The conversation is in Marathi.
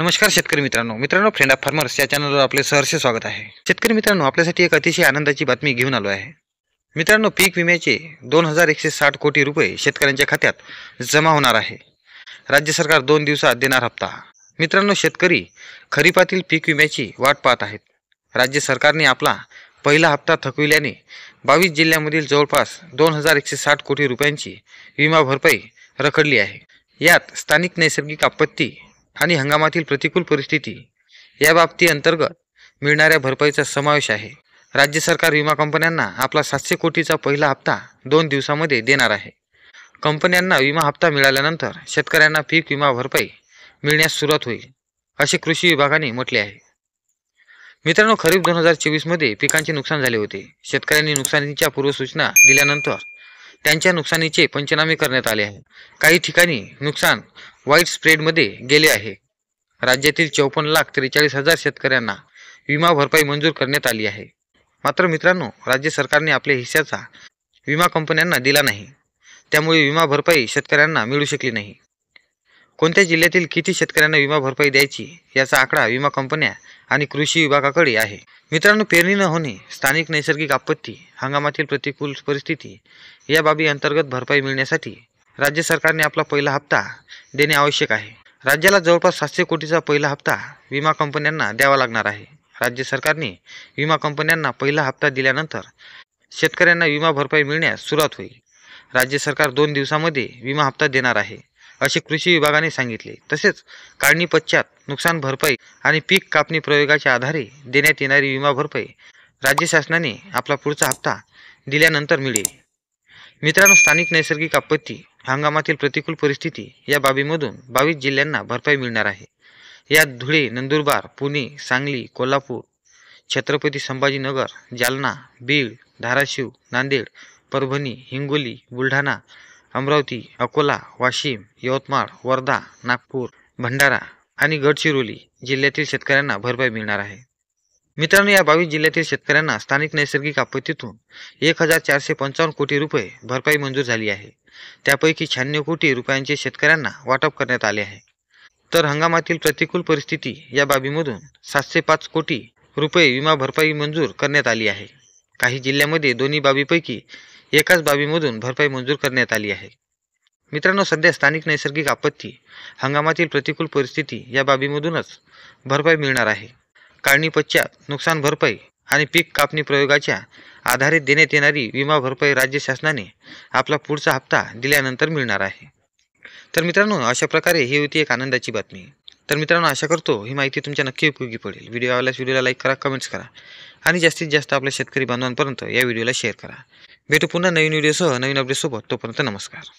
नमस्कार शेतकरी मित्रांनो फ्रेंड ऑफ फार्मर्स या चॅनलवर आपले सहर्ष स्वागत आहे। शेतकरी मित्रांनो, आपल्यासाठी एक अतिशय आनंदाची बातमी घेऊन आलो आहे। मित्रांनो, पीक विम्याचे 2160 कोटी रुपये शेतकऱ्यांच्या खात्यात जमा होणार आहे। राज्य सरकार 2 दिवसात देणार हप्ता। मित्रांनो, शेतकरी खरीपातील पीक विम्याची वाट पाहत आहेत। राज्य सरकारने आपला पहिला हप्ता थकविल्याने 22 जिल्ह्यांमधील जवळपास 2160 कोटी रुपयांची विमा भरपाई रखडली आहे। यात स्थानिक नैसर्गिक आपत्ती आणि हंगामातील प्रतिकूल परिस्थिती या बाबती अंतर्गत मिळणाऱ्या भरपाईचा समावेश आहे। राज्य सरकार विमा कंपन्यांना आपला 700 कोटीचा पहिला हप्ता 2 दिवसांमध्ये देणार आहे। कंपन्यांना विमा हप्ता मिळाल्यानंतर शेतकऱ्यांना पीक विमा भरपाई मिळण्यास सुरुवात होईल, असे कृषी विभागाने म्हटले आहे। मित्रांनो, खरीप 2024 मध्ये पिकांचे नुकसान झाले होते। शेतकऱ्यांनी नुकसानीच्या पूर्वसूचना दिल्यानंतर त्यांच्या नुकसानीचे पंचनामे करण्यात आले आहे। काही ठिकाणी नुकसान वाईड स्प्रेडमध्ये गेले आहे। राज्यातील 54,43,000 शेतकऱ्यांना विमा भरपाई मंजूर करण्यात आली आहे। मात्र मित्रांनो, राज्य सरकारने आपल्या हिस्साचा विमा कंपन्यांना दिला नाही, त्यामुळे विमा भरपाई शेतकऱ्यांना मिळू शकली नाही। कोणत्या जिल्ह्यातील किती शेतकऱ्यांना विमा भरपाई द्यायची याचा आकडा विमा कंपन्या आणि कृषी विभागाकडे आहे। मित्रांनो, पेरणी न होणे, स्थानिक नैसर्गिक आपत्ती, हंगामातील प्रतिकूल परिस्थिती या बाबी अंतर्गत भरपाई मिळण्यासाठी राज्य सरकारने आपला पहिला हप्ता देणे आवश्यक आहे। राज्याला जवळपास 700 कोटीचा पहिला हप्ता विमा कंपन्यांना द्यावा लागणार आहे। राज्य सरकारने विमा कंपन्यांना पहिला हप्ता दिल्यानंतर शेतकऱ्यांना विमा भरपाई मिळण्यास सुरुवात होईल। राज्य सरकार 2 दिवसांमध्ये विमा हप्ता देणार आहे, असे कृषी विभागाने सांगितले। तसेच काढणी पश्चात नुकसान भरपाई आणि पीक कापणी प्रयोगाच्या आधारे देण्यात येणारी विमा भरपाई राज्य शासनाने आपला पुढचा हप्ता दिल्यानंतर मिळेल। मित्रांनो, स्थानिक नैसर्गिक आपत्ती, हंगामातील प्रतिकूल परिस्थिती या बाबीमधून 22 जिल्ह्यांना भरपाई मिळणार आहे। यात धुळे, नंदुरबार, पुणे, सांगली, कोल्हापूर, छत्रपती संभाजीनगर, जालना, बीड, धाराशिव, नांदेड, परभणी, हिंगोली, बुलढाणा, अमरावती, अकोला, वाशिम, यवतमाळ, वर्धा, नागपूर, भंडारा आणि गडचिरोली जिल्ह्यातील शेतकऱ्यांना भरपाई मिळणार आहे। मित्रांनो, या 22 जिल्ह्यातील शेतकऱ्यांना स्थानिक नैसर्गिक आपत्तीतून 1455 कोटी रुपये भरपाई मंजूर झाली आहे। त्यापैकी 96 कोटी रुपयांचे शेतकऱ्यांना वाटप करण्यात आले आहे। तर हंगामातील प्रतिकूल परिस्थिती या बाबीमधून 705 कोटी रुपये विमा भरपाई मंजूर करण्यात आली आहे। काही जिल्ह्यांमध्ये दोन्ही बाबीपैकी एकाच बाबीमधून भरपाई मंजूर करण्यात आली आहे। मित्रांनो, सध्या स्थानिक नैसर्गिक आपत्ती, हंगामातील प्रतिकूल परिस्थिती या बाबीमधूनच भरपाई मिळणार आहे। काढणी पश्चात नुकसान भरपाई आणि पीक कापणी प्रयोगाच्या आधारे देण्यात येणारी विमा भरपाई राज्य शासनाने आपला पुढचा हप्ता दिल्यानंतर मिळणार आहे। तर मित्रांनो, अशा प्रकारे ही होती एक आनंदाची बातमी। तर मित्रांनो, आशा करतो ही माहिती तुमच्या नक्की उपयोगी पडेल। व्हिडिओ आवडल्यास व्हिडिओला लाईक करा, कमेंट्स करा आणि जास्तीत जास्त आपल्या शेतकरी बांधवांपर्यंत या व्हिडिओला शेअर करा। भेटू पुन्हा नवीन व्हिडिओसह, नवीन अपडेटसोबत। तोपर्यंत नमस्कार।